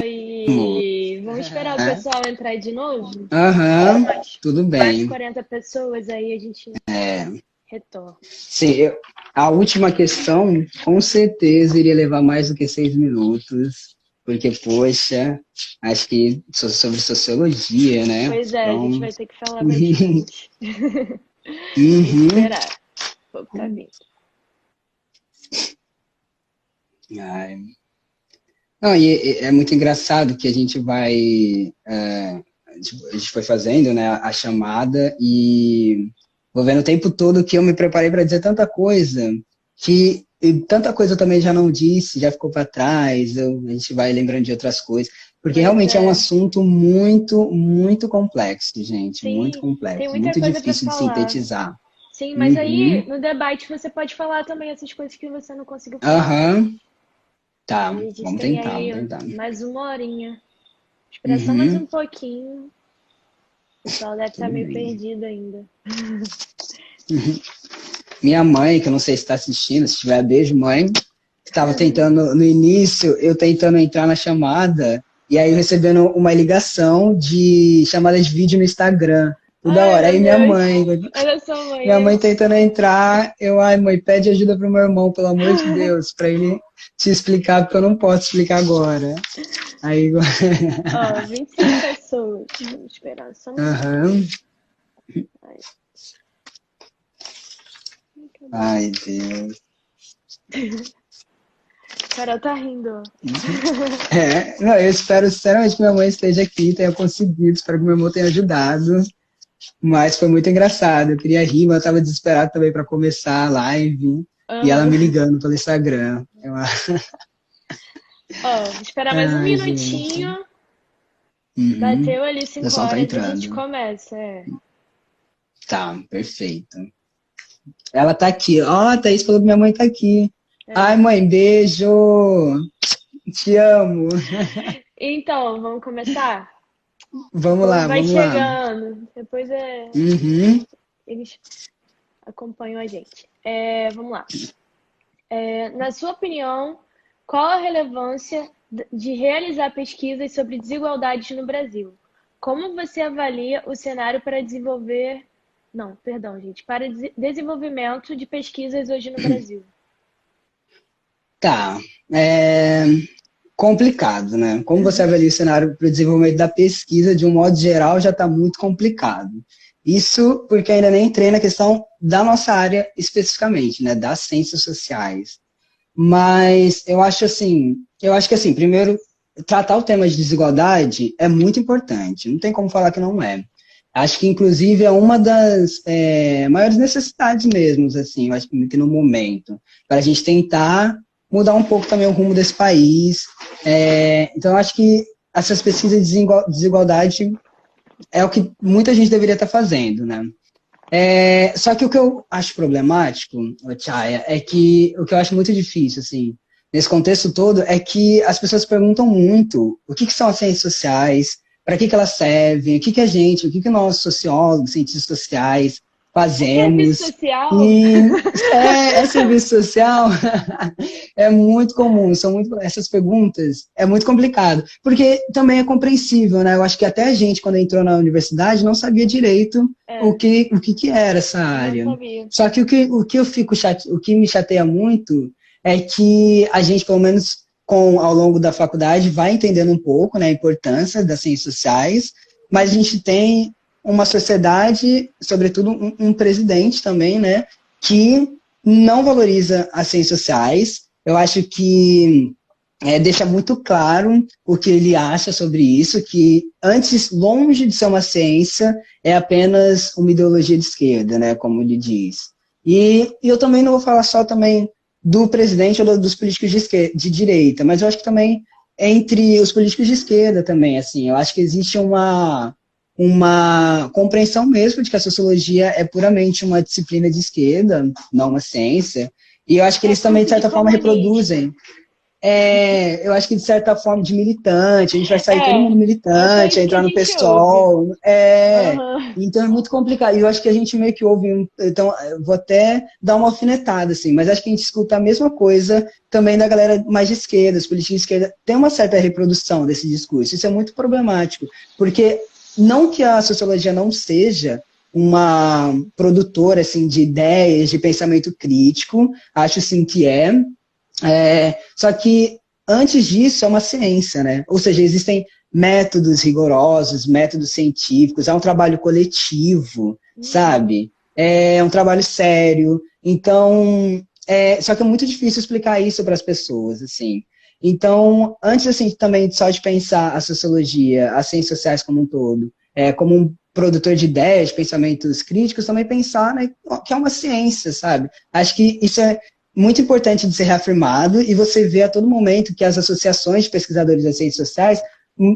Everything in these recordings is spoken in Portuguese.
E vamos esperar o pessoal entrar de novo? Aham, Mais, tudo mais bem. 40 pessoas, aí a gente retorna. Sim, a última questão, com certeza, iria levar mais do que 6 minutos, porque, poxa, acho que sobre sociologia, né? Pois é, a gente Então, vai ter que falar bastante. uhum. Esperar. O povo tá vindo. Ai. Não, e é muito engraçado que a gente vai. A gente foi fazendo, né, a chamada e vou vendo o tempo todo que eu me preparei para dizer tanta coisa que e tanta coisa eu também já não disse, já ficou para trás, a gente vai lembrando de outras coisas, porque Pois realmente é um é. assunto muito, muito complexo, gente, muito Sim, tem complexo, muita muito coisa para difícil de falar. sintetizar. Sim, mas aí Uhum. no debate você pode falar também essas coisas que você não conseguiu falar. Aham, tá, Aí a gente vamos tem tentar, vamos aí ó, tentar. mais uma horinha. Esperar só mais um Uhum, pouquinho. O pessoal deve estar tudo meio bem. perdido ainda. Minha mãe, que eu não sei se está assistindo, se tiver, beijo, mãe, estava tentando, no início, eu tentando entrar na chamada, e aí recebendo uma ligação de chamada de vídeo no Instagram, toda Ai, hora. Aí meu Deus. Olha só, mãe. minha mãe tentando entrar, ai, mãe, pede ajuda pro meu irmão, pelo amor de Deus, para ele te explicar, porque eu não posso explicar agora. Aí, Ó, 25 pessoas. Vamos esperar só mais um pouco. aham, Ai, cadê? ai, Deus. Carol tá rindo, ó. Não, eu espero sinceramente que minha mãe esteja aqui, tenha conseguido, espero que meu irmão tenha ajudado. Mas foi muito engraçado. Eu queria rir, mas eu estava desesperado também para começar a live. E ela me Ah, ligando pelo Instagram. ó, vou esperar mais um Ai, gente. minutinho. Uhum. Bateu ali O 5 pessoal tá horas, a gente entrando. começa. É. Tá, perfeito. Ela tá aqui. Ó, a Thaís falou que minha mãe tá aqui. Ai, É. mãe, beijo. Te amo. Então, vamos começar? O Vamos povo lá, vai vamos lá. chegando. Depois Uhum. eles acompanham a gente. Vamos lá. Na sua opinião, qual a relevância de realizar pesquisas sobre desigualdades no Brasil? Como você avalia o cenário para desenvolver. Não, perdão, gente. Para desenvolvimento de pesquisas hoje no Brasil? Tá. Complicado, né? Como você avalia o cenário para o desenvolvimento da pesquisa, de um modo geral, já está muito complicado. Isso porque ainda nem entrei na questão da nossa área especificamente, né? Das ciências sociais. Mas eu acho que assim, primeiro, tratar o tema de desigualdade é muito importante, não tem como falar que não é. Acho que, inclusive, é uma das maiores necessidades mesmo, assim, eu acho que no momento, para a gente tentar mudar um pouco também o rumo desse país. Então, eu acho que essas pesquisas de desigualdade é o que muita gente deveria estar fazendo, né? Só que o que eu acho problemático, Chaya, é que o que eu acho muito difícil, assim, nesse contexto todo, é que as pessoas perguntam muito o que são as ciências sociais, para que elas servem, o que nós, sociólogos, cientistas sociais, É serviço fazemos. social? E serviço social é muito comum, essas perguntas é muito complicado, porque também é compreensível, né? Eu acho que até a gente, quando entrou na universidade, não sabia direito É, que era essa não área. sabia. Só que o que me chateia muito é que a gente, pelo menos ao longo da faculdade, vai entendendo um pouco, né, a importância das ciências sociais, mas a gente tem uma sociedade, sobretudo um presidente também, né, que não valoriza as ciências sociais. Eu acho que deixa muito claro o que ele acha sobre isso, que antes, longe de ser uma ciência, é apenas uma ideologia de esquerda, né, como ele diz. E eu também não vou falar só também do presidente ou dos políticos de direita, mas eu acho que também entre os políticos de esquerda também, assim, eu acho que existe uma compreensão mesmo de que a sociologia é puramente uma disciplina de esquerda, não uma ciência, e eu acho que É eles também, de fruto de certa forma, comunismo. reproduzem. eu acho que de certa forma de militante, a gente vai sair todo mundo militante, é entrar no PSOL, então é muito complicado, e eu acho que a gente meio que ouve, então eu vou até dar uma alfinetada, assim, mas acho que a gente escuta a mesma coisa também da galera mais de esquerda, os políticos de esquerda, tem uma certa reprodução desse discurso, isso é muito problemático, porque não que a sociologia não seja uma produtora, assim, de ideias, de pensamento crítico, acho sim que só que antes disso é uma ciência, né? Ou seja, existem métodos rigorosos, métodos científicos, é um trabalho coletivo, sabe? É um trabalho sério. Então, só que é muito difícil explicar isso para as pessoas, assim. Então, antes assim também só de pensar a sociologia, as ciências sociais como um todo, como um produtor de ideias, de pensamentos críticos, também pensar, né, que é uma ciência, sabe? Acho que isso é muito importante de ser reafirmado, e você vê a todo momento que as associações de pesquisadores das ciências sociais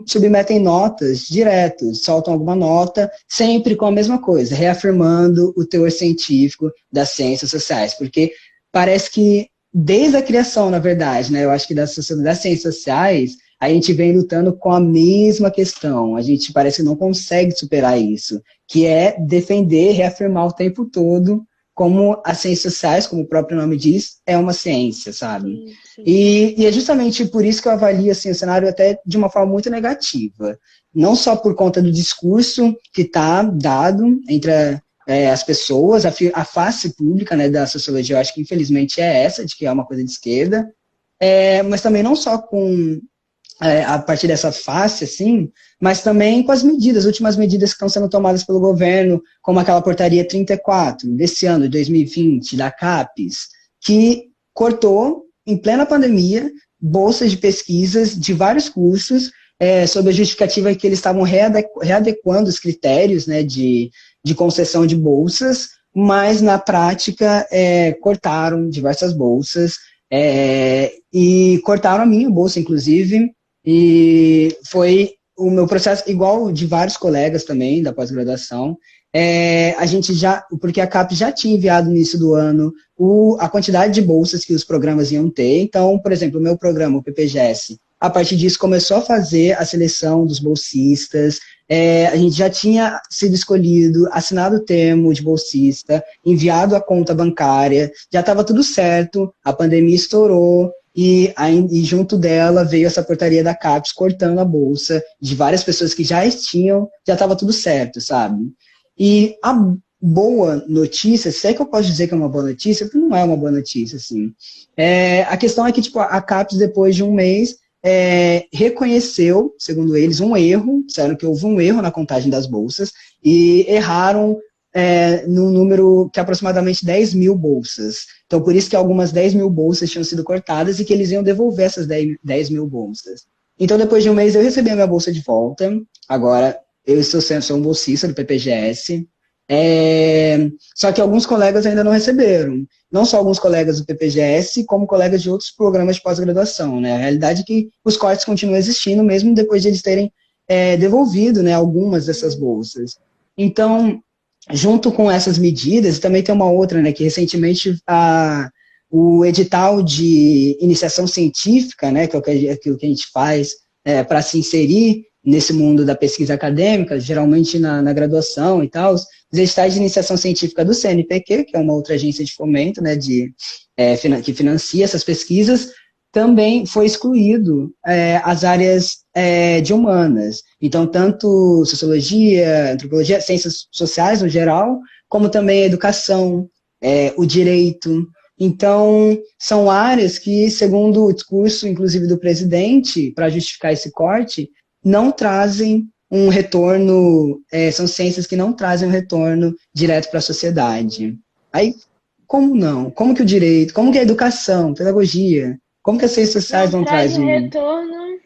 submetem notas direto, soltam alguma nota, sempre com a mesma coisa, reafirmando o teor científico das ciências sociais, porque parece que desde a criação, na verdade, né, eu acho que das ciências sociais, a gente vem lutando com a mesma questão, a gente parece que não consegue superar isso, que é defender, reafirmar o tempo todo como as ciências sociais, como o próprio nome diz, é uma ciência, sabe? Sim, sim. E é justamente por isso que eu avalio assim, o cenário até de uma forma muito negativa. Não só por conta do discurso que está dado entre as pessoas, a face pública, né, da sociologia, eu acho que infelizmente é essa, de que é uma coisa de esquerda, mas também não só com a partir dessa face, assim, mas também com as últimas medidas que estão sendo tomadas pelo governo, como aquela portaria 34 desse ano, de 2020, da CAPES, que cortou, em plena pandemia, bolsas de pesquisas de vários cursos, sob a justificativa que eles estavam readequando os critérios, né, de concessão de bolsas, mas na prática cortaram diversas bolsas, e cortaram a minha bolsa, inclusive, e foi o meu processo, igual de vários colegas também da pós-graduação, a gente porque a CAPES já tinha enviado no início do ano a quantidade de bolsas que os programas iam ter. Então, por exemplo, o meu programa, o PPGS, a partir disso começou a fazer a seleção dos bolsistas, a gente já tinha sido escolhido, assinado o termo de bolsista, enviado a conta bancária, já estava tudo certo, a pandemia estourou, e junto dela veio essa portaria da CAPES cortando a bolsa de várias pessoas que já estava tudo certo, sabe? E a boa notícia, se é que eu posso dizer que é uma boa notícia, porque não é uma boa notícia, assim. A questão é que, tipo, a CAPES, depois de um mês, reconheceu, segundo eles, um erro, disseram que houve um erro na contagem das bolsas, e erraram num número que é aproximadamente 10 mil bolsas. Então, por isso que algumas 10 mil bolsas tinham sido cortadas e que eles iam devolver essas 10 mil bolsas. Então, depois de um mês, eu recebi a minha bolsa de volta. Agora, eu sou um bolsista do PPGS. Só que alguns colegas ainda não receberam. Não só alguns colegas do PPGS, como colegas de outros programas de pós-graduação, né? A realidade é que os cortes continuam existindo, mesmo depois de eles terem devolvido, né, algumas dessas bolsas. Então, junto com essas medidas, também tem uma outra, né, que recentemente o edital de iniciação científica, né, que é aquilo que a gente faz para se inserir nesse mundo da pesquisa acadêmica, geralmente na graduação e tal, os editais de iniciação científica do CNPq, que é uma outra agência de fomento, né, que financia essas pesquisas, também foi excluído as áreas de humanas. Então, tanto sociologia, antropologia, ciências sociais no geral, como também a educação, o direito. Então, são áreas que, segundo o discurso, inclusive, do presidente, para justificar esse corte, não trazem um retorno, são ciências que não trazem um retorno direto para a sociedade. Aí, como não? Como que o direito, como que a educação, pedagogia, como que as ciências sociais não trazem um retorno?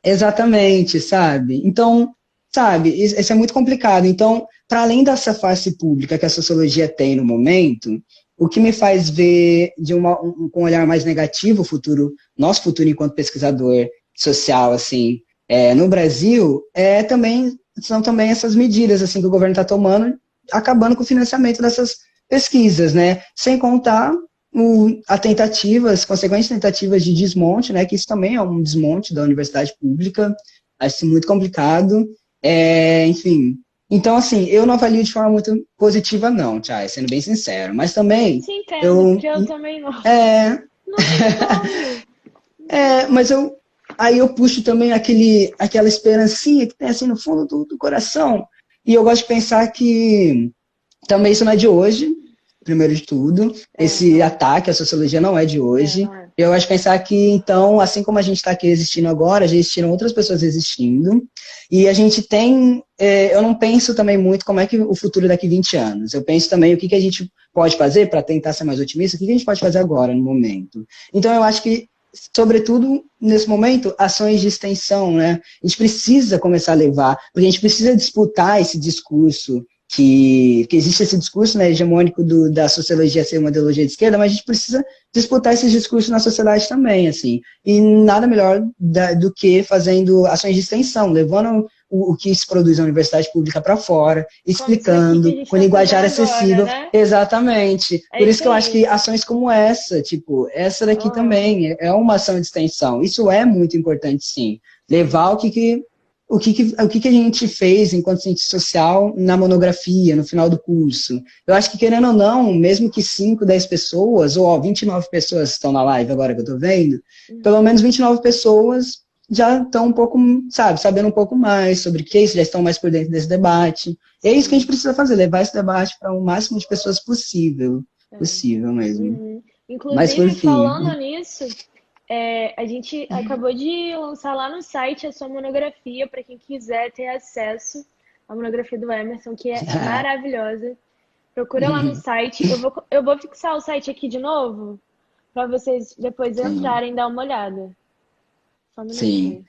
Exatamente, sabe? Então, sabe, isso é muito complicado. Então, para além dessa face pública que a sociologia tem no momento, o que me faz ver com um olhar mais negativo o futuro, nosso futuro enquanto pesquisador social, assim, no Brasil, são também essas medidas assim, que o governo está tomando, acabando com o financiamento dessas pesquisas, né? Sem contar as consequentes tentativas de desmonte, né, que isso também é um desmonte da universidade pública, acho isso muito complicado, enfim. Então, assim, eu não avalio de forma muito positiva, não, Chay, sendo bem sincero, mas também... Te entendo, porque eu também não. Não tem como. Mas aí eu puxo também aquela esperancinha que tem assim no fundo do coração, e eu gosto de pensar que também isso não é de hoje, primeiro de tudo, esse ataque à sociologia não é de hoje. Não é. Eu gosto de pensar que, então, assim como a gente está aqui existindo agora, já existiram outras pessoas existindo, e a gente tem, eu não penso também muito como é que o futuro daqui 20 anos, eu penso também o que a gente pode fazer para tentar ser mais otimista, o que a gente pode fazer agora, no momento. Então, eu acho que, sobretudo, nesse momento, ações de extensão, né? A gente precisa começar a levar, porque a gente precisa disputar esse discurso, que existe esse discurso, né, hegemônico da sociologia ser uma ideologia de esquerda, mas a gente precisa disputar esses discursos na sociedade também, assim, e nada melhor do que fazendo ações de extensão, levando o que se produz na universidade pública para fora, explicando, com linguajar acessível. Agora, né? Exatamente. Por isso que eu acho que ações como essa, tipo, essa daqui também é uma ação de extensão. Isso é muito importante, sim. Levar o que a gente fez enquanto cientista social na monografia, no final do curso. Eu acho que, querendo ou não, mesmo que 5, 10 pessoas, ou 29 pessoas estão na live agora que eu estou vendo, pelo menos 29 pessoas já estão um pouco, sabendo um pouco mais sobre o que é isso, já estão mais por dentro desse debate. E é isso que a gente precisa fazer, levar esse debate para o máximo de pessoas possível mesmo. Inclusive, mas, por fim, falando nisso... a gente acabou de lançar lá no site a sua monografia, para quem quiser ter acesso à monografia do Emerson, que é maravilhosa. Procura lá no site. Eu vou fixar o site aqui de novo, para vocês depois entrarem e dar uma olhada. Só um minutinho. Sim,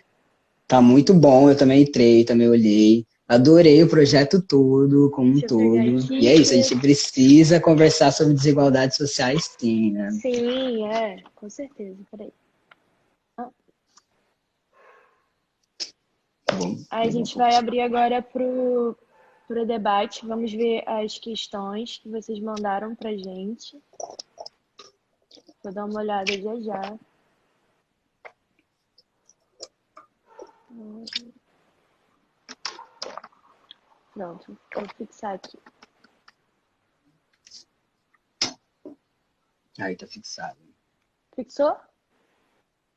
tá muito bom, eu também entrei, também olhei. Adorei o projeto todo, como um todo. E é isso, a gente precisa conversar sobre desigualdades sociais, sim, né? Sim, com certeza. Peraí. A gente vai abrir agora pro debate. Vamos ver as questões que vocês mandaram pra gente. Vou dar uma olhada já. Pronto, vou fixar aqui. Aí tá fixado. Fixou?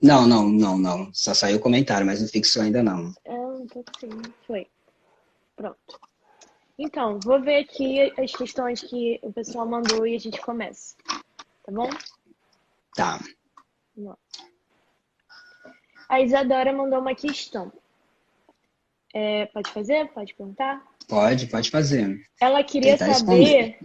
Não. Só saiu o comentário, mas não fixou ainda não. Sim, foi. Pronto. Então, vou ver aqui as questões que o pessoal mandou e a gente começa. Tá bom? Tá. Vamos lá. A Isadora mandou uma questão. Pode fazer? Pode perguntar? Pode fazer. Ela queria saber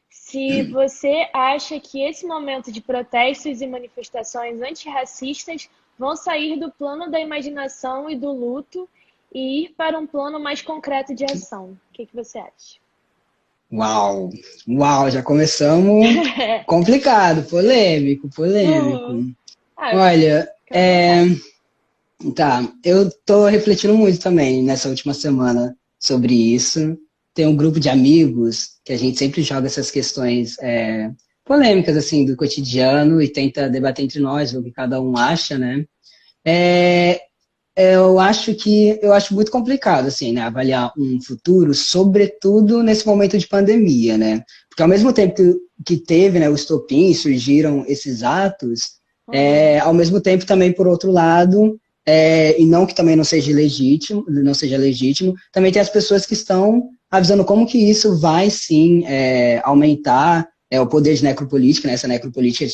se você acha que esse momento de protestos e manifestações antirracistas vão sair do plano da imaginação e do luto e ir para um plano mais concreto de ação. O que você acha? Uau, já começamos complicado, polêmico. Olha, tá, eu tô refletindo muito também nessa última semana sobre isso. Tem um grupo de amigos que a gente sempre joga essas questões polêmicas, assim, do cotidiano e tenta debater entre nós, ver o que cada um acha, né? Eu acho muito complicado, assim, né, avaliar um futuro, sobretudo nesse momento de pandemia, né? Porque ao mesmo tempo que teve, né, o estopim, surgiram esses atos, ao mesmo tempo também, por outro lado, e não que também não seja legítimo, também tem as pessoas que estão avisando como que isso vai, sim, aumentar o poder de necropolítica, né, essa necropolítica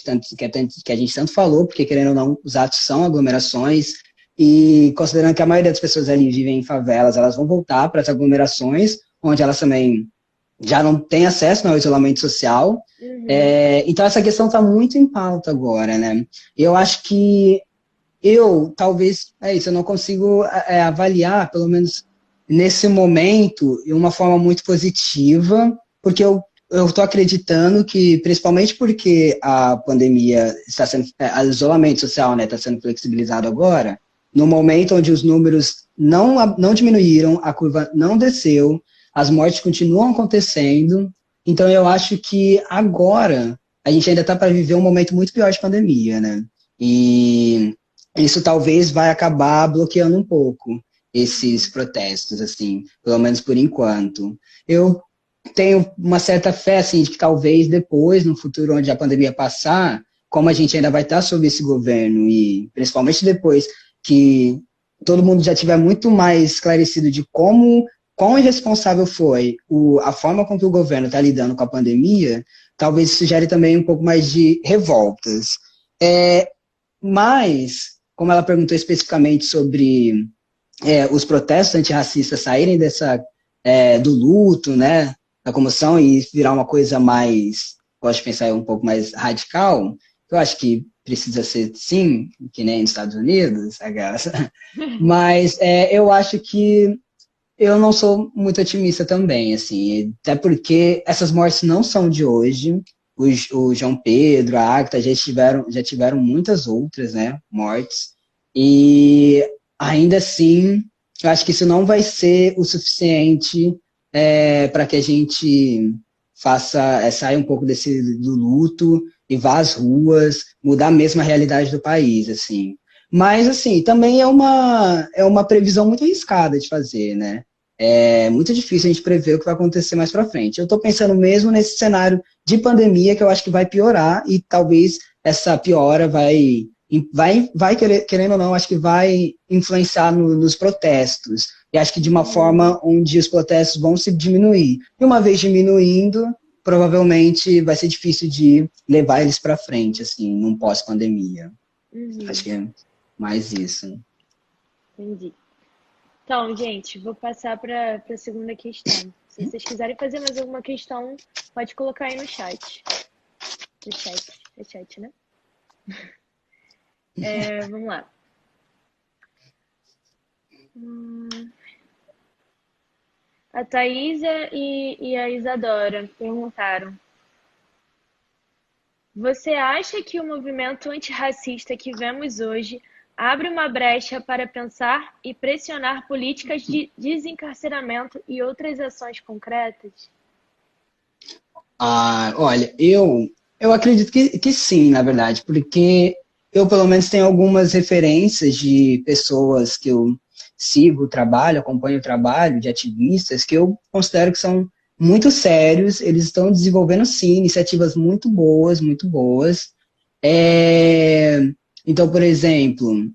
que a gente tanto falou, porque, querendo ou não, os atos são aglomerações, e considerando que a maioria das pessoas ali vivem em favelas, elas vão voltar para as aglomerações, onde elas também já não têm acesso ao isolamento social. Então, essa questão está muito em pauta agora, né? Eu acho que talvez, eu não consigo avaliar, pelo menos nesse momento, de uma forma muito positiva, porque eu estou acreditando que, principalmente porque a pandemia está sendo, o isolamento social, né, está sendo flexibilizado agora, no momento onde os números não diminuíram, a curva não desceu, as mortes continuam acontecendo, então eu acho que agora a gente ainda está para viver um momento muito pior de pandemia, né? E isso talvez vai acabar bloqueando um pouco esses protestos, assim, pelo menos por enquanto. Eu tenho uma certa fé, assim, de que talvez depois, no futuro, onde a pandemia passar, como a gente ainda vai estar sob esse governo, e principalmente depois que todo mundo já tiver muito mais esclarecido de quão irresponsável foi a forma com que o governo está lidando com a pandemia, talvez isso gere também um pouco mais de revoltas. Mas, como ela perguntou especificamente sobre os protestos antirracistas saírem do luto, né, da comoção e virar uma coisa mais, gosto de pensar um pouco mais radical, eu acho que precisa ser sim, que nem nos Estados Unidos, mas eu acho que eu não sou muito otimista também, assim, até porque essas mortes não são de hoje. O João Pedro, a Agatha já tiveram muitas outras, né, mortes, e ainda assim, eu acho que isso não vai ser o suficiente para que a gente saia um pouco do luto e vá às ruas, mudar mesmo a realidade do país, assim. Mas, assim, também é uma previsão muito arriscada de fazer, né? É muito difícil a gente prever o que vai acontecer mais para frente. Eu estou pensando mesmo nesse cenário de pandemia que eu acho que vai piorar e talvez essa piora querendo ou não, acho que vai influenciar nos protestos. E acho que de uma forma onde os protestos vão se diminuir. E uma vez diminuindo, provavelmente vai ser difícil de levar eles para frente, assim, num pós-pandemia. Acho que é mais isso. Entendi. Então, gente, vou passar para a segunda questão. Se vocês quiserem fazer mais alguma questão, pode colocar aí no chat. É chat, né? Vamos lá. A Thaísa e a Isadora perguntaram: você acha que o movimento antirracista que vemos hoje abre uma brecha para pensar e pressionar políticas de desencarceramento e outras ações concretas? Olha, eu acredito que sim, na verdade, porque eu pelo menos tenho algumas referências de pessoas que eu sigo o trabalho, acompanho o trabalho de ativistas que eu considero que são muito sérios, eles estão desenvolvendo sim iniciativas muito boas, muito boas. Então, por exemplo,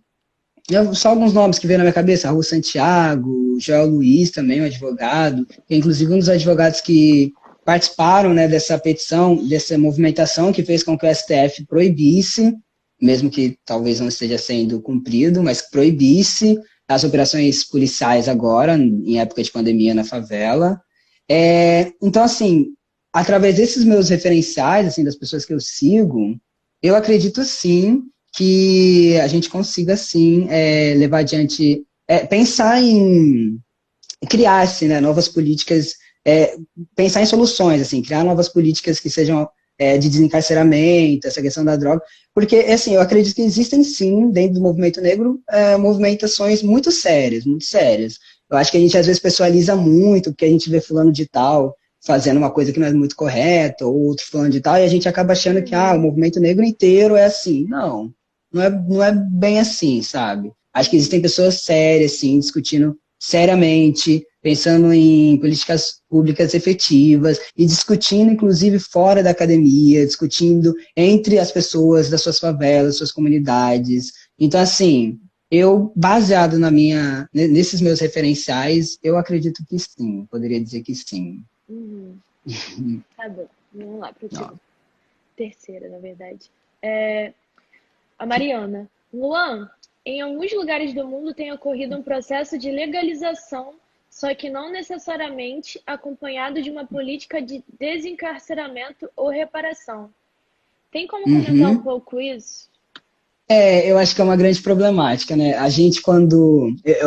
só alguns nomes que vêm na minha cabeça: Raul Santiago, Joel Luiz também, um advogado, que é inclusive um dos advogados que participaram, né, dessa petição, dessa movimentação que fez com que o STF proibisse, mesmo que talvez não esteja sendo cumprido, mas que proibisse as operações policiais agora, em época de pandemia na favela. Então, assim, através desses meus referenciais, assim, das pessoas que eu sigo, eu acredito sim que a gente consiga, sim, levar adiante, pensar em criar, assim, né, novas políticas, pensar em soluções, assim, criar novas políticas que sejam de desencarceramento, essa questão da droga, porque, assim, eu acredito que existem, sim, dentro do movimento negro, movimentações muito sérias, muito sérias. Eu acho que a gente, às vezes, pessoaliza muito, porque a gente vê fulano de tal fazendo uma coisa que não é muito correta, ou outro fulano de tal, e a gente acaba achando que, o movimento negro inteiro é assim. Não é bem assim, sabe? Acho que existem pessoas sérias, assim, discutindo seriamente, pensando em políticas públicas efetivas e discutindo, inclusive, fora da academia, discutindo entre as pessoas das suas favelas, suas comunidades. Então, assim, baseado nesses meus referenciais, eu acredito que sim, poderia dizer que sim. Tá bom, vamos lá para a terceira, na verdade. A Mariana: Luan, em alguns lugares do mundo tem ocorrido um processo de legalização, só que não necessariamente acompanhado de uma política de desencarceramento ou reparação. Tem como comentar um pouco isso? Eu acho que é uma grande problemática, né? A gente,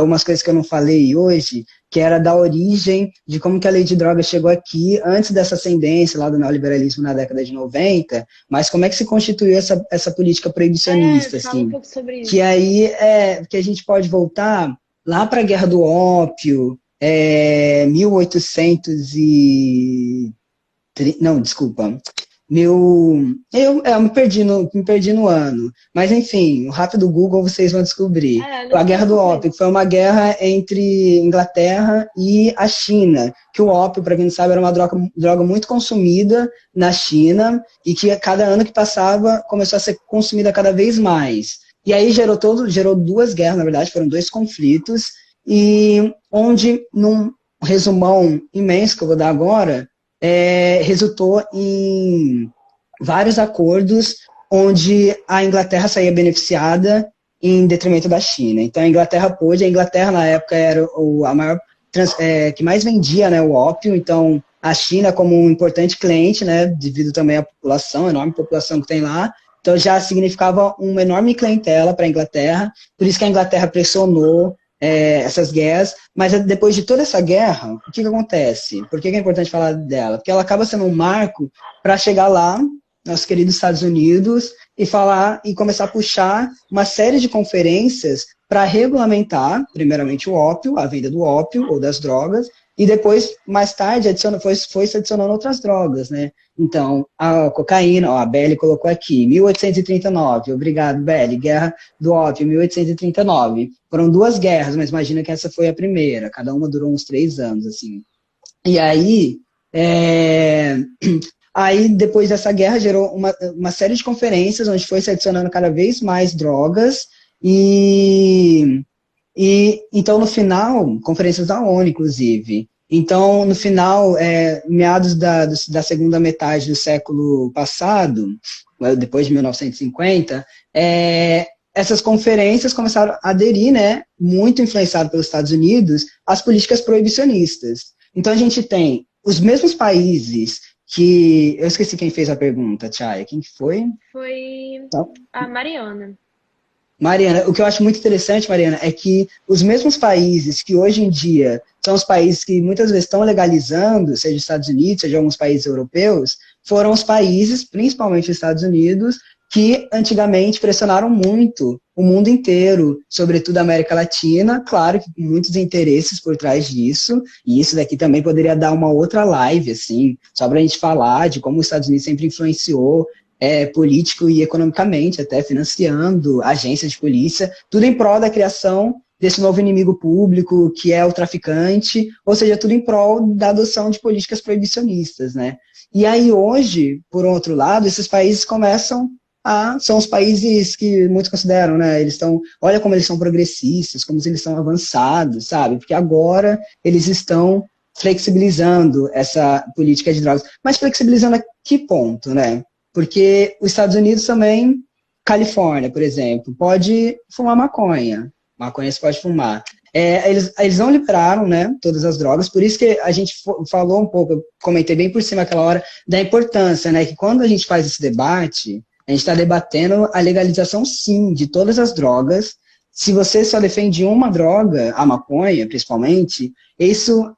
umas coisas que eu não falei hoje, que era da origem de como que a lei de drogas chegou aqui, antes dessa ascendência lá do neoliberalismo na década de 90, mas como é que se constituiu essa política proibicionista, fala assim. Um pouco sobre isso. Que aí que a gente pode voltar lá para a Guerra do Ópio, 1800 e... Não, desculpa. me perdi no ano. Mas, enfim, o rápido Google vocês vão descobrir. A Guerra do Ópio foi uma guerra entre Inglaterra e a China, que o ópio, para quem não sabe, era uma droga muito consumida na China e que cada ano que passava começou a ser consumida cada vez mais. E aí gerou duas guerras, na verdade, foram dois conflitos, e onde, num resumão imenso que eu vou dar agora, resultou em vários acordos onde a Inglaterra saía beneficiada em detrimento da China. Então a Inglaterra na época era a maior, que mais vendia, né, o ópio, então a China como um importante cliente, né, devido também à população, a enorme população que tem lá, então já significava uma enorme clientela para a Inglaterra, por isso que a Inglaterra pressionou essas guerras, mas depois de toda essa guerra, o que acontece? Por que é importante falar dela? Porque ela acaba sendo um marco para chegar lá, nossos queridos Estados Unidos, e falar e começar a puxar uma série de conferências para regulamentar, primeiramente, o ópio, a venda do ópio ou das drogas, e depois, mais tarde, foi se adicionando outras drogas, né? Então, a cocaína, ó, a Belle colocou aqui, 1839, obrigado, Belle, Guerra do Ópio, 1839. Foram duas guerras, mas imagina que essa foi a primeira, cada uma durou uns 3 anos, assim. E aí, aí depois dessa guerra, gerou uma série de conferências, onde foi se adicionando cada vez mais drogas, e então, no final, conferências da ONU, inclusive, então, no final, meados da segunda metade do século passado, depois de 1950, essas conferências começaram a aderir, né, muito influenciado pelos Estados Unidos, às políticas proibicionistas. Então, a gente tem os mesmos países que... Eu esqueci quem fez a pergunta, Tchaya. Quem que foi? Foi a Mariana. Mariana, o que eu acho muito interessante, Mariana, é que os mesmos países que hoje em dia são os países que muitas vezes estão legalizando, seja os Estados Unidos, seja alguns países europeus, foram os países, principalmente os Estados Unidos, que antigamente pressionaram muito o mundo inteiro, sobretudo a América Latina, claro que com muitos interesses por trás disso, e isso daqui também poderia dar uma outra live, assim, só para a gente falar de como os Estados Unidos sempre influenciou político e economicamente, até financiando agências de polícia, tudo em prol da criação desse novo inimigo público, que é o traficante, ou seja, tudo em prol da adoção de políticas proibicionistas, né? E aí hoje, por outro lado, esses países são os países que muitos consideram, né? Olha como eles são progressistas, como eles são avançados, sabe? Porque agora eles estão flexibilizando essa política de drogas. Mas flexibilizando a que ponto, né? Porque os Estados Unidos também, Califórnia, por exemplo, pode fumar maconha. Maconha você pode fumar. Eles não liberaram, né, todas as drogas, por isso que a gente falou um pouco, eu comentei bem por cima aquela hora, da importância, né, que quando a gente faz esse debate, a gente está debatendo a legalização, sim, de todas as drogas. Se você só defende uma droga, a maconha, principalmente, isso...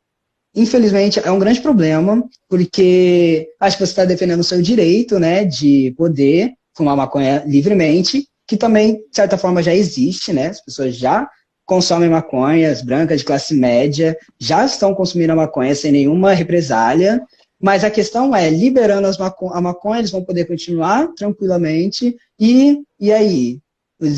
Infelizmente, é um grande problema, porque acho que você está defendendo o seu direito, né, de poder fumar maconha livremente, que também, de certa forma, já existe, né, as pessoas já consomem maconha, as brancas de classe média já estão consumindo a maconha sem nenhuma represália, mas a questão é, liberando a maconha, eles vão poder continuar tranquilamente, e aí?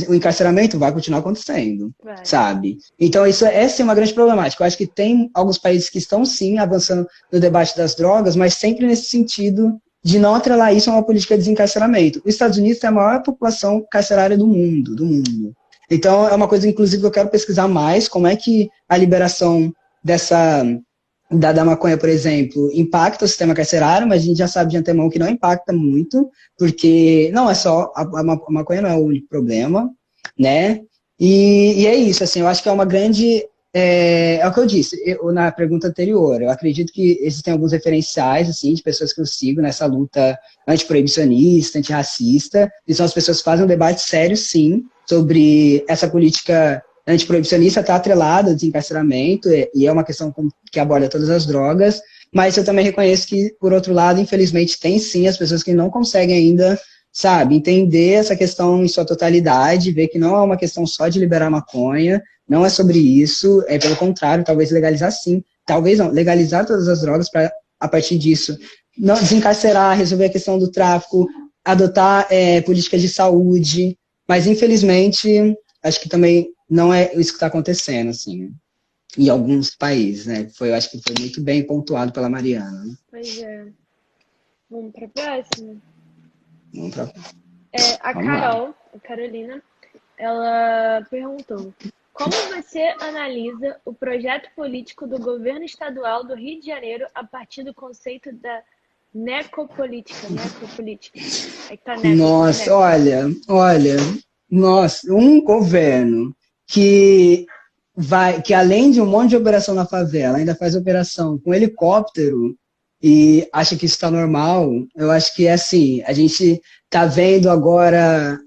O encarceramento vai continuar acontecendo, sabe? Então, essa é uma grande problemática. Eu acho que tem alguns países que estão, sim, avançando no debate das drogas, mas sempre nesse sentido de não atrelar isso a uma política de desencarceramento. Os Estados Unidos tem a maior população carcerária do mundo. Então, é uma coisa, inclusive, que eu quero pesquisar mais, como é que a liberação da maconha, por exemplo, impacta o sistema carcerário, mas a gente já sabe de antemão que não impacta muito, porque não é só, a maconha não é o único problema, né? E é isso, assim, eu acho que é uma grande... É o que eu disse na pergunta anterior, eu acredito que existem alguns referenciais, assim, de pessoas que eu sigo nessa luta antiproibicionista, antirracista, e são as pessoas que fazem um debate sério, sim, sobre essa política antiproibicionista está atrelada ao desencarceramento, e é uma questão que aborda todas as drogas, mas eu também reconheço que, por outro lado, infelizmente, tem sim as pessoas que não conseguem ainda, sabe, entender essa questão em sua totalidade, ver que não é uma questão só de liberar maconha, não é sobre isso, pelo contrário, talvez legalizar sim, talvez não, legalizar todas as drogas para, a partir disso, não desencarcerar, resolver a questão do tráfico, adotar políticas de saúde, mas infelizmente acho que também não é isso que está acontecendo, assim, em alguns países, né? Eu acho que foi muito bem pontuado pela Mariana. Né? Pois é. Vamos para a próxima? Vamos pra... A Vamos lá. Carol, a Carolina, ela perguntou: como você analisa o projeto político do governo estadual do Rio de Janeiro a partir do conceito da necropolítica? É que tá Nossa, olha, nossa, um governo que que além de um monte de operação na favela, ainda faz operação com helicóptero e acha que isso está normal, eu acho que é assim, a gente está vendo agora,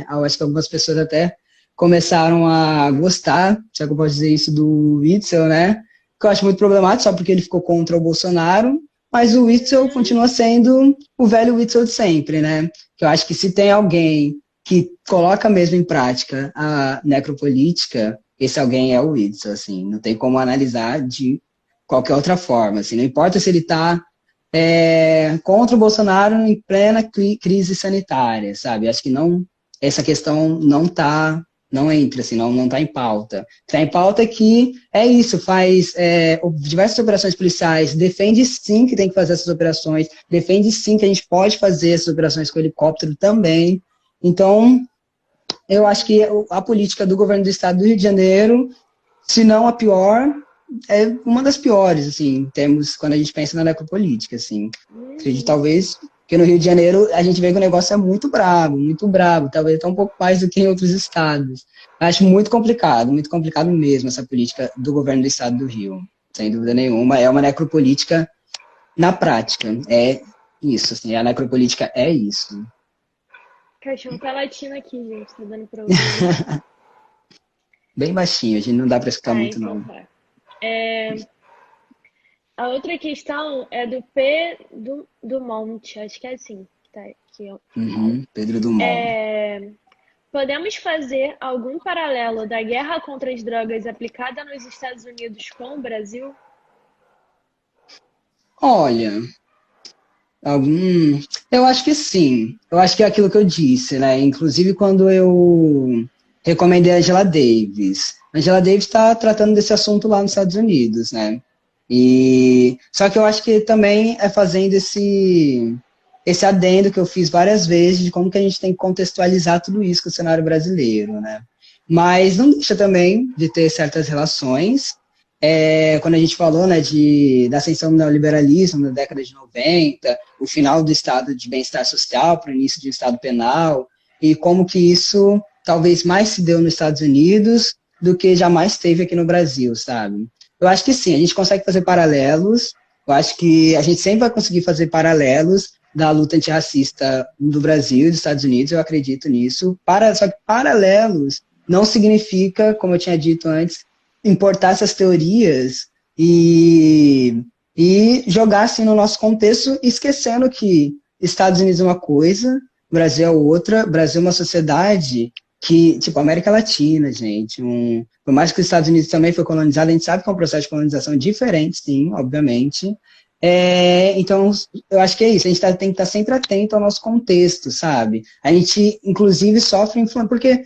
eu acho que algumas pessoas até começaram a gostar, se é que eu posso dizer isso, do Witzel, né? Que eu acho muito problemático, só porque ele ficou contra o Bolsonaro, mas o Witzel continua sendo o velho Witzel de sempre, né? Que eu acho que se tem alguém que coloca mesmo em prática a necropolítica, esse alguém é o Witzel, assim, não tem como analisar de qualquer outra forma, assim, não importa se ele está contra o Bolsonaro em plena crise sanitária, sabe? Acho que não, essa questão não entra, assim, não está em pauta. Está em pauta é que é isso, faz diversas operações policiais, defende sim que tem que fazer essas operações, defende sim que a gente pode fazer essas operações com helicóptero também. Então, eu acho que a política do governo do estado do Rio de Janeiro, se não a pior, é uma das piores, assim, em termos, quando a gente pensa na necropolítica, assim. Acredito, talvez, porque no Rio de Janeiro a gente vê que o negócio é muito brabo, talvez até um pouco mais do que em outros estados. Eu acho muito complicado mesmo essa política do governo do estado do Rio, sem dúvida nenhuma. É uma necropolítica na prática, é isso, assim, a necropolítica é isso. O cachorro tá latindo aqui, gente, tá dando pra ouvir. Bem baixinho, a gente não dá pra escutar muito, então não. tá. A outra questão é do P do Monte, acho que é assim que tá aqui. Pedro Dumont. Podemos fazer algum paralelo da guerra contra as drogas aplicada nos Estados Unidos com o Brasil? Olha, eu acho que sim. Eu acho que é aquilo que eu disse, né? Inclusive quando eu recomendei a Angela Davis. A Angela Davis está tratando desse assunto lá nos Estados Unidos, né? Só que eu acho que também é fazendo esse adendo que eu fiz várias vezes de como que a gente tem que contextualizar tudo isso com o cenário brasileiro, né? Mas não deixa também de ter certas relações. Quando a gente falou, né, da ascensão do neoliberalismo na década de 90, o final do estado de bem-estar social para o início de um estado penal, e como que isso talvez mais se deu nos Estados Unidos do que jamais teve aqui no Brasil, sabe? Eu acho que sim, a gente consegue fazer paralelos, eu acho que a gente sempre vai conseguir fazer paralelos da luta antirracista do Brasil e dos Estados Unidos, eu acredito nisso. Só que paralelos não significa, como eu tinha dito antes, importar essas teorias e jogar assim no nosso contexto, esquecendo que Estados Unidos é uma coisa, Brasil é outra, Brasil é uma sociedade que, tipo, América Latina, gente, por mais que os Estados Unidos também foi colonizado, a gente sabe que é um processo de colonização diferente, sim, obviamente. Então, eu acho que é isso, a gente tem que estar sempre atento ao nosso contexto, sabe? A gente, inclusive, sofre influência, porque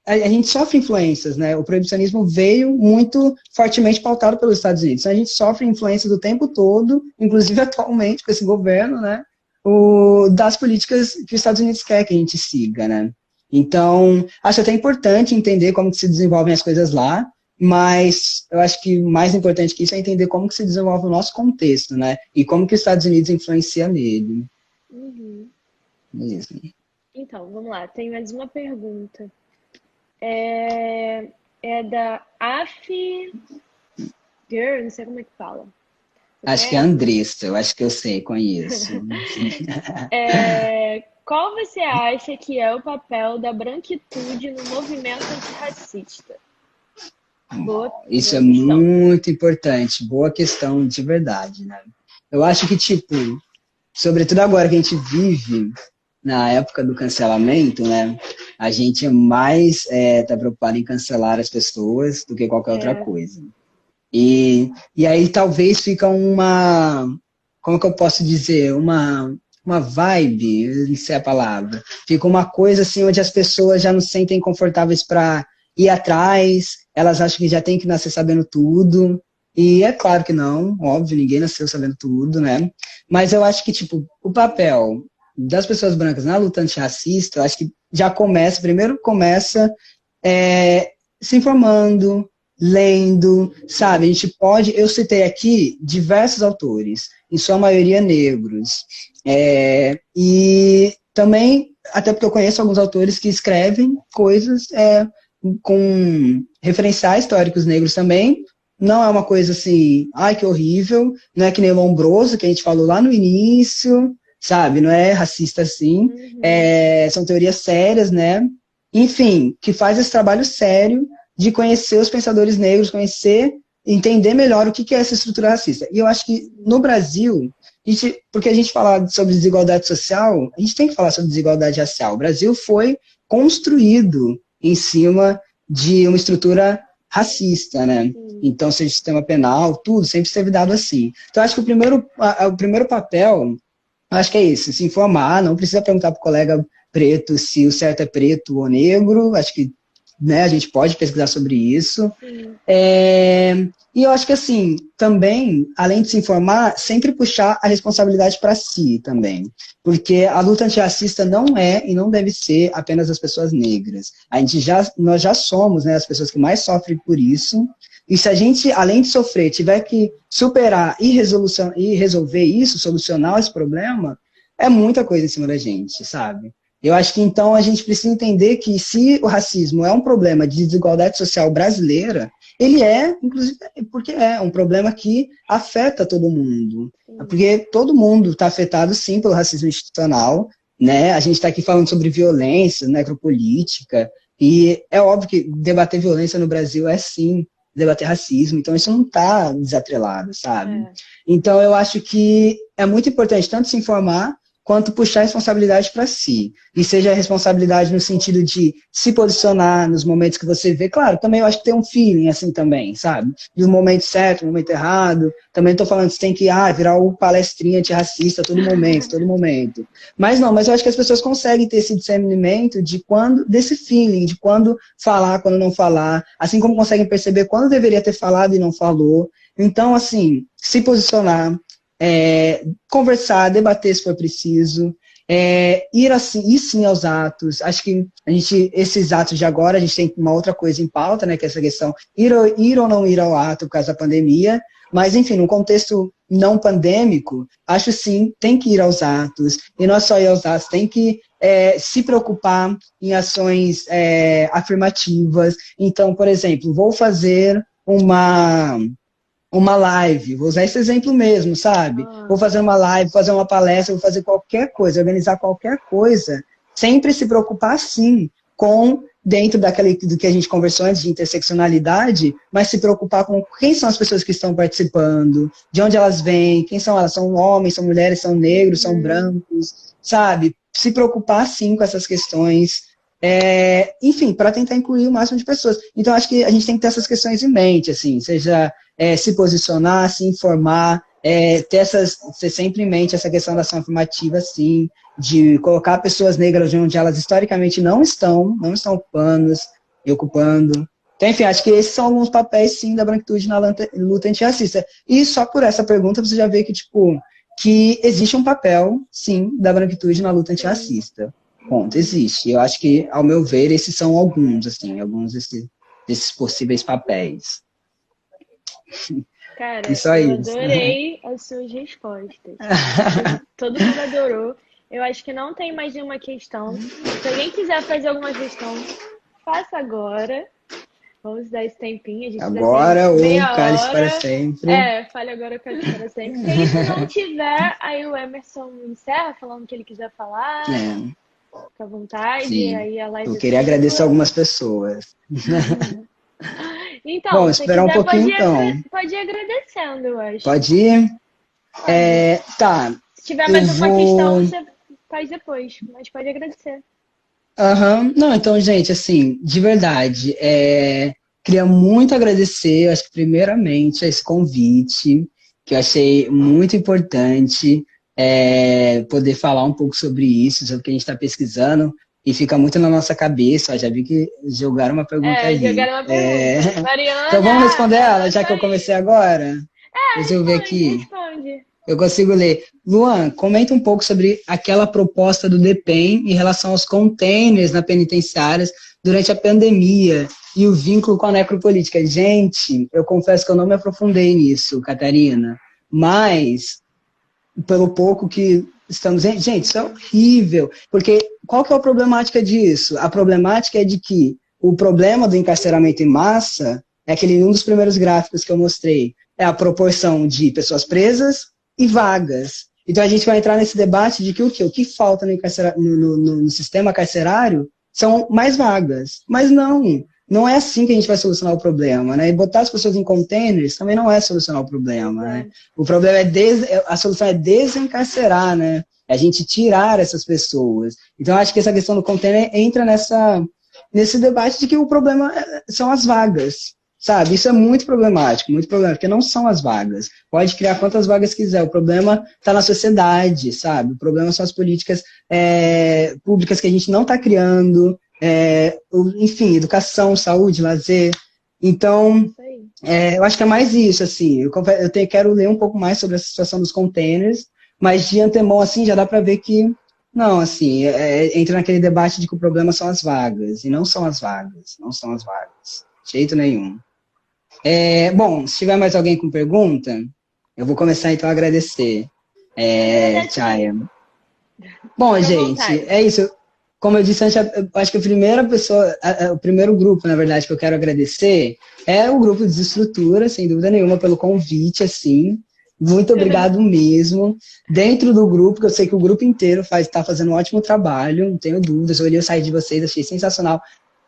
a gente sofre influências, né? O proibicionismo veio muito fortemente pautado pelos Estados Unidos. Então, a gente sofre influências o tempo todo, inclusive atualmente com esse governo, né? Das políticas que os Estados Unidos quer que a gente siga, né? Então, acho até importante entender como que se desenvolvem as coisas lá, mas eu acho que mais importante que isso é entender como que se desenvolve o nosso contexto, né? E como que os Estados Unidos influencia nele. Mesmo. Então, vamos lá. Tem mais uma pergunta. É da Girl, não sei como é que fala. Acho que é Andressa, eu acho que eu sei, conheço. Qual você acha que é o papel da branquitude no movimento antirracista? Isso é muito importante, boa questão de verdade, né? Eu acho que, tipo, sobretudo agora que a gente vive na época do cancelamento, né? A gente mais tá preocupado em cancelar as pessoas do que qualquer outra coisa. E aí talvez fica como que eu posso dizer, uma vibe, não sei a palavra. Fica uma coisa assim onde as pessoas já não se sentem confortáveis para ir atrás, elas acham que já tem que nascer sabendo tudo. E é claro que não, óbvio, ninguém nasceu sabendo tudo, né? Mas eu acho que, tipo, o papel das pessoas brancas na luta antirracista, eu acho que já começa, primeiro começa se informando, lendo, sabe? A gente pode, eu citei aqui diversos autores, em sua maioria negros, e também, até porque eu conheço alguns autores que escrevem coisas com referenciais históricos negros também. Não é uma coisa assim, ai que horrível, não é que nem Lombroso, que a gente falou lá no início, sabe? Não é racista assim, são teorias sérias, né? Enfim, que faz esse trabalho sério de conhecer os pensadores negros, conhecer, entender melhor o que é essa estrutura racista. E eu acho que no Brasil, porque a gente fala sobre desigualdade social, a gente tem que falar sobre desigualdade racial. O Brasil foi construído em cima de uma estrutura racista, né? Então, seja sistema penal, tudo sempre esteve dado assim. Então, acho que o primeiro papel, acho que é esse, se informar, não precisa perguntar para o colega preto se o certo é preto ou negro, acho que, né, a gente pode pesquisar sobre isso. E eu acho que, assim, também, além de se informar, sempre puxar a responsabilidade para si também. Porque a luta antirracista não é e não deve ser apenas das pessoas negras. Nós já somos, né, as pessoas que mais sofrem por isso. E se a gente, além de sofrer, tiver que superar e resolver isso, solucionar esse problema, é muita coisa em cima da gente, sabe? Eu acho que, então, a gente precisa entender que se o racismo é um problema de desigualdade social brasileira, ele inclusive, porque é um problema que afeta todo mundo. Porque todo mundo está afetado, sim, pelo racismo institucional, né? A gente está aqui falando sobre violência, necropolítica, e é óbvio que debater violência no Brasil é, sim, debater racismo, então isso não está desatrelado, sabe? Então eu acho que é muito importante tanto se informar, quanto puxar a responsabilidade para si. E seja a responsabilidade no sentido de se posicionar nos momentos que você vê. Claro, também eu acho que tem um feeling assim também, sabe? Do momento certo, do momento errado. Também estou falando que você tem que virar o palestrinha antirracista a todo momento, todo momento. Mas não, mas eu acho que as pessoas conseguem ter esse discernimento desse feeling, de quando falar, quando não falar. Assim como conseguem perceber quando deveria ter falado e não falou. Então, assim, se posicionar, conversar, debater se for preciso, ir sim aos atos. Acho que esses atos de agora, a gente tem uma outra coisa em pauta, né, que é essa questão, ir ou não ir ao ato por causa da pandemia, mas enfim, num contexto não pandêmico, acho sim, tem que ir aos atos, e não é só ir aos atos, tem que se preocupar em ações afirmativas. Então, por exemplo, vou fazer uma live, vou usar esse exemplo mesmo, sabe? Vou fazer uma live, fazer uma palestra, vou fazer qualquer coisa, organizar qualquer coisa, sempre se preocupar, sim, dentro do que a gente conversou antes de interseccionalidade, mas se preocupar com quem são as pessoas que estão participando, de onde elas vêm, quem são elas, são homens, são mulheres, são negros, são brancos, sabe? Se preocupar, sim, com essas questões, enfim, para tentar incluir o máximo de pessoas. Então, acho que a gente tem que ter essas questões em mente, assim, seja se posicionar, se informar, ter sempre em mente essa questão da ação afirmativa, sim, de colocar pessoas negras onde elas historicamente não estão ocupando. Então, enfim, acho que esses são alguns papéis, sim, da branquitude na luta antirracista. E só por essa pergunta você já vê que existe um papel, sim, da branquitude na luta antirracista. Ponto, existe. Eu acho que, ao meu ver, esses são alguns desses possíveis papéis. Cara, isso aí. Eu adorei as suas respostas. Todo mundo adorou. Eu acho que não tem mais nenhuma questão. Se alguém quiser fazer alguma questão, faça agora. Vamos dar esse tempinho. A gente agora ou cálice para sempre. Fale agora ou cálice para sempre. E aí, se não tiver, aí o Emerson encerra falando o que ele quiser falar. Fica à vontade. Sim. Aí a live eu queria agradecer algumas pessoas. Então, bom, esperar um pouquinho, pode ir agradecendo, eu acho. Pode ir? Tá. Se tiver mais alguma questão, você faz depois, mas pode agradecer. Não, então, gente, assim, de verdade, queria muito agradecer, acho que primeiramente, a esse convite. que eu achei muito importante poder falar um pouco sobre isso, sobre o que a gente está pesquisando, e fica muito na nossa cabeça. Ó, já vi que jogaram uma pergunta ali. Jogaram uma pergunta. Então vamos responder Mariana, ela, já que eu comecei agora? Deixa eu ver aqui. Responde. Eu consigo ler. Luan, comenta um pouco sobre aquela proposta do DPEM em relação aos containers na penitenciárias durante a pandemia e o vínculo com a necropolítica. Gente, eu confesso que eu não me aprofundei nisso, Catarina, mas pelo pouco que estamos... Gente, isso é horrível, porque qual que é a problemática disso? A problemática é de que o problema do encarceramento em massa é aquele um dos primeiros gráficos que eu mostrei, é a proporção de pessoas presas e vagas. Então a gente vai entrar nesse debate de que o que falta no sistema carcerário são mais vagas. Mas não é assim que a gente vai solucionar o problema, né? E botar as pessoas em containers também não é solucionar o problema, né? O problema a solução é desencarcerar, né? É a gente tirar essas pessoas. Então acho que essa questão do container entra nesse debate de que o problema são as vagas. Sabe, isso é muito problemático, porque não são as vagas. Pode criar quantas vagas quiser, o problema está na sociedade, sabe? O problema são as políticas públicas que a gente não está criando, enfim, educação, saúde, lazer. Então, eu acho que é mais isso, assim. Quero ler um pouco mais sobre essa situação dos containers, mas de antemão, assim, já dá para ver que, não, assim, entra naquele debate de que o problema são as vagas, e não são as vagas, de jeito nenhum. Bom, se tiver mais alguém com pergunta, eu vou começar então a agradecer. Chaya. Bom, gente, é isso. Como eu disse antes, eu acho que a primeira pessoa, o primeiro grupo, na verdade, que eu quero agradecer é o grupo Desestrutura, sem dúvida nenhuma, pelo convite, assim. Muito obrigado mesmo. Dentro do grupo, que eu sei que o grupo inteiro está fazendo um ótimo trabalho, não tenho dúvidas. Eu olhei o site de vocês, achei sensacional.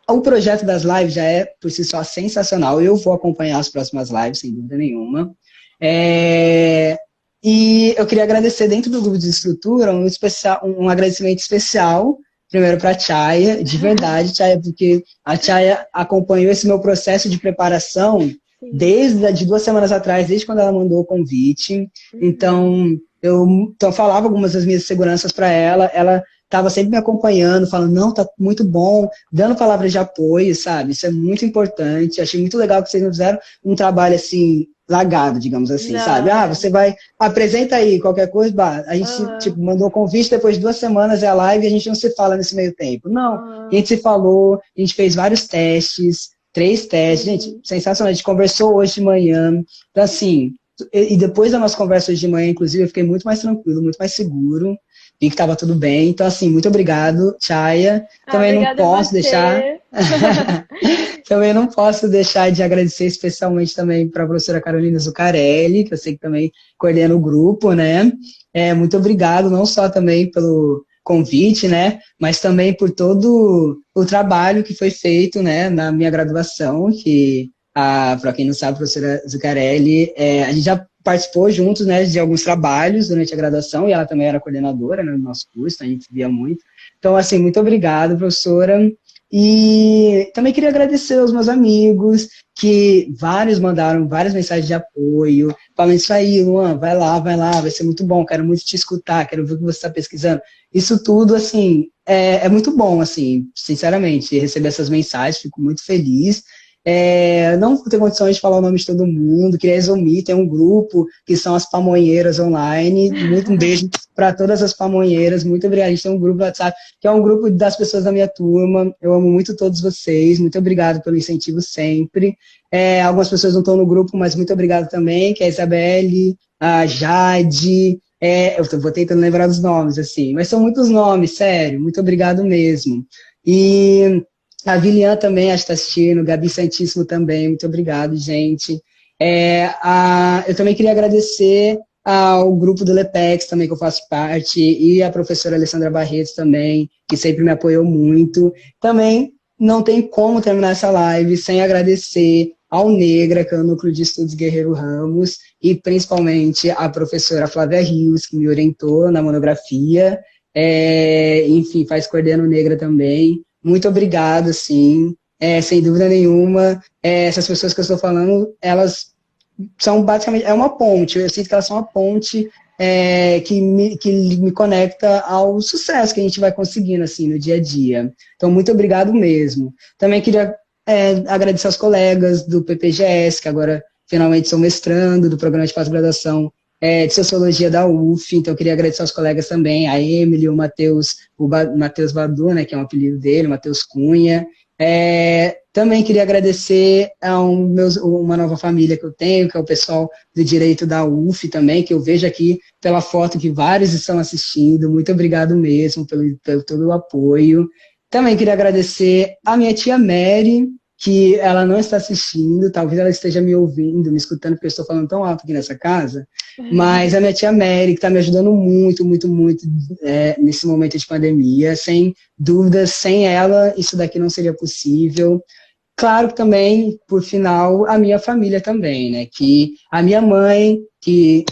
O projeto das lives já é, por si só, sensacional. Eu vou acompanhar as próximas lives, sem dúvida nenhuma. E eu queria agradecer, dentro do grupo de estrutura, um agradecimento especial, primeiro para a Chaya, de verdade, Chaya, porque a Chaya acompanhou esse meu processo de preparação de 2 semanas atrás, desde quando ela mandou o convite. Então, eu falava algumas das minhas seguranças para ela, estava sempre me acompanhando, falando, não, tá muito bom, dando palavras de apoio, sabe? Isso é muito importante. Achei muito legal que vocês não fizeram um trabalho, assim, lagado, digamos assim, sabe? Você apresenta aí qualquer coisa, a gente, mandou convite, depois de 2 semanas é a live e a gente não se fala nesse meio tempo. Não, a gente se falou, a gente fez vários testes, 3 testes, gente, sensacional, a gente conversou hoje de manhã, então, assim, e depois da nossa conversa hoje de manhã, inclusive, eu fiquei muito mais tranquilo, muito mais seguro, vi que estava tudo bem. Então, assim, muito obrigado, Chaya. Também não posso deixar... Também não posso deixar de agradecer especialmente também para a professora Carolina Zuccarelli, que eu sei que também coordena o grupo, né? Muito obrigado, não só também pelo convite, né? Mas também por todo o trabalho que foi feito, né, na minha graduação, que, para quem não sabe, a professora Zuccarelli, a gente já participou juntos, né, de alguns trabalhos durante a graduação, e ela também era coordenadora, né, do nosso curso, a gente via muito. Então, assim, muito obrigado, professora. E também queria agradecer aos meus amigos, que vários mandaram várias mensagens de apoio, falando isso aí, Luan, vai lá, vai ser muito bom, quero muito te escutar, quero ver o que você está pesquisando. Isso tudo, assim, é muito bom, assim, sinceramente, receber essas mensagens, fico muito feliz. Não vou ter condições de falar o nome de todo mundo, queria resumir, tem um grupo que são as Pamonheiras Online, um beijo para todas as pamonheiras, muito obrigado, a gente tem um grupo no WhatsApp, que é um grupo das pessoas da minha turma, eu amo muito todos vocês, muito obrigado pelo incentivo sempre. Algumas pessoas não estão no grupo, mas muito obrigado também, que é a Isabelle, a Jade, eu vou tentando lembrar dos nomes, assim, mas são muitos nomes, sério, muito obrigado mesmo. E a Vilian também está assistindo, Gabi Santíssimo também, muito obrigado, gente. Eu também queria agradecer ao grupo do LEPEX também, que eu faço parte, e a professora Alessandra Barretos também, que sempre me apoiou muito. Também não tem como terminar essa live sem agradecer ao Negra, que é o Núcleo de Estudos Guerreiro Ramos, e principalmente a professora Flávia Rios, que me orientou na monografia, enfim, coordena o Negra também. Muito obrigado, sim, sem dúvida nenhuma. Essas pessoas que eu estou falando, elas são basicamente, é uma ponte, eu sinto que elas são uma ponte que me conecta ao sucesso que a gente vai conseguindo, assim, no dia a dia. Então, muito obrigado mesmo. Também queria agradecer aos colegas do PPGS, que agora finalmente sou mestrando do programa de pós-graduação de Sociologia da UF, então eu queria agradecer aos colegas também, a Emily, o Matheus Badu, né, que é um apelido dele, o Matheus Cunha. Também queria agradecer uma nova família que eu tenho, que é o pessoal do Direito da UF também, que eu vejo aqui pela foto que vários estão assistindo. Muito obrigado mesmo pelo todo o apoio. Também queria agradecer a minha tia Mary, que ela não está assistindo, talvez ela esteja me ouvindo, me escutando, porque eu estou falando tão alto aqui nessa casa, mas a minha tia Mary, que está me ajudando muito, muito, muito nesse momento de pandemia, sem dúvidas, sem ela, isso daqui não seria possível. Claro que também, por final, a minha família também, né, que a minha mãe, que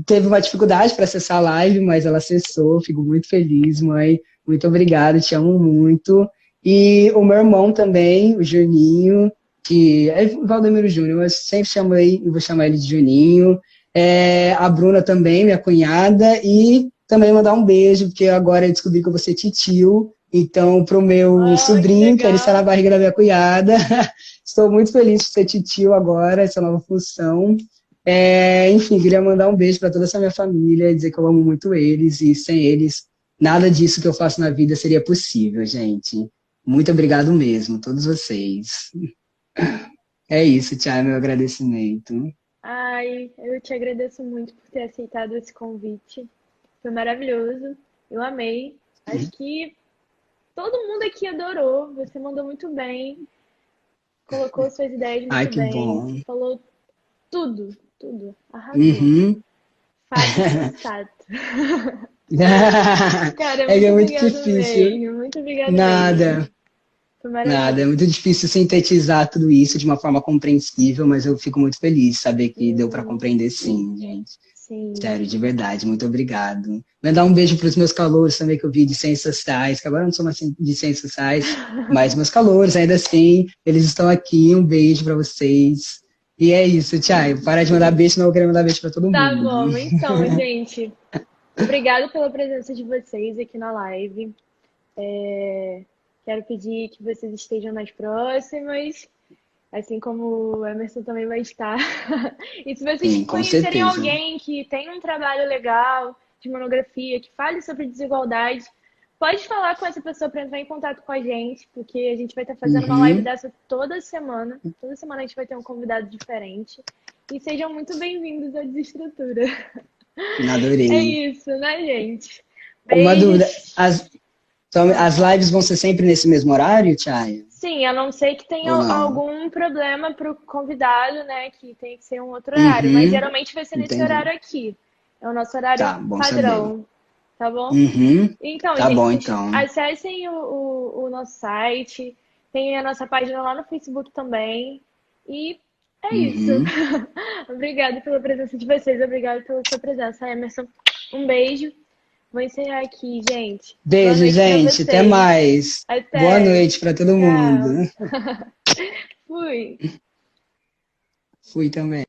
teve uma dificuldade para acessar a live, mas ela acessou, fico muito feliz, mãe, muito obrigada, te amo muito. E o meu irmão também, o Juninho, que é Valdemiro Júnior, mas sempre chamei e vou chamar ele de Juninho. A Bruna também, minha cunhada, e também mandar um beijo, porque agora eu descobri que eu vou ser titio. Então, para o meu sobrinho, que ele está na barriga da minha cunhada, estou muito feliz de ser titio agora, essa nova função. Enfim, queria mandar um beijo para toda essa minha família, dizer que eu amo muito eles, e sem eles, nada disso que eu faço na vida seria possível, gente. Muito obrigado mesmo, todos vocês. É isso, Tia, meu agradecimento. Ai, eu te agradeço muito por ter aceitado esse convite. Foi maravilhoso, eu amei. Acho que todo mundo aqui adorou, você mandou muito bem, colocou suas ideias muito que bem, bom. falou tudo, arrasou. Fábio sensato. Cara, muito muito obrigada difícil. mesmo, muito obrigada Nada. mesmo. Foi Nada, é maravilhoso. muito difícil sintetizar tudo isso de uma forma compreensível, mas eu fico muito feliz de saber que deu para compreender sim, gente. Sim. Sério, de verdade, muito obrigado. Mandar um beijo para os meus calouros também que eu vi de ciências sociais, que agora eu não sou mais de ciências sociais, mas meus calouros, ainda assim, eles estão aqui. Um beijo para vocês. E é isso, Thiago. Para de mandar beijo, senão eu vou querer mandar beijo para todo mundo. Tá bom, então, gente. Obrigada pela presença de vocês aqui na live. Quero pedir que vocês estejam nas próximas, assim como o Emerson também vai estar. E se vocês Sim, com conhecerem certeza. alguém que tem um trabalho legal de monografia, que fale sobre desigualdade, pode falar com essa pessoa para entrar em contato com a gente, porque a gente vai estar fazendo uma live dessa toda semana. Toda semana a gente vai ter um convidado diferente. E sejam muito bem-vindos à Desestrutura. Adorei. É isso, né, gente? Uma dúvida. Beijos. As lives vão ser sempre nesse mesmo horário, Thiago? Sim, a não ser que tenha Ou não? algum problema para o convidado, né? Que tem que ser um outro horário. Mas geralmente vai ser nesse horário aqui. É o nosso horário padrão. Saber. Tá bom? Então, tá gente, bom, então. acessem o nosso site. Tem a nossa página lá no Facebook também. E é isso. Obrigada pela presença de vocês. Obrigada pela sua presença, Emerson. Um beijo. Vou encerrar aqui, gente. Beijo, gente. Até mais. Até. Boa noite para todo mundo. Fui. Fui também.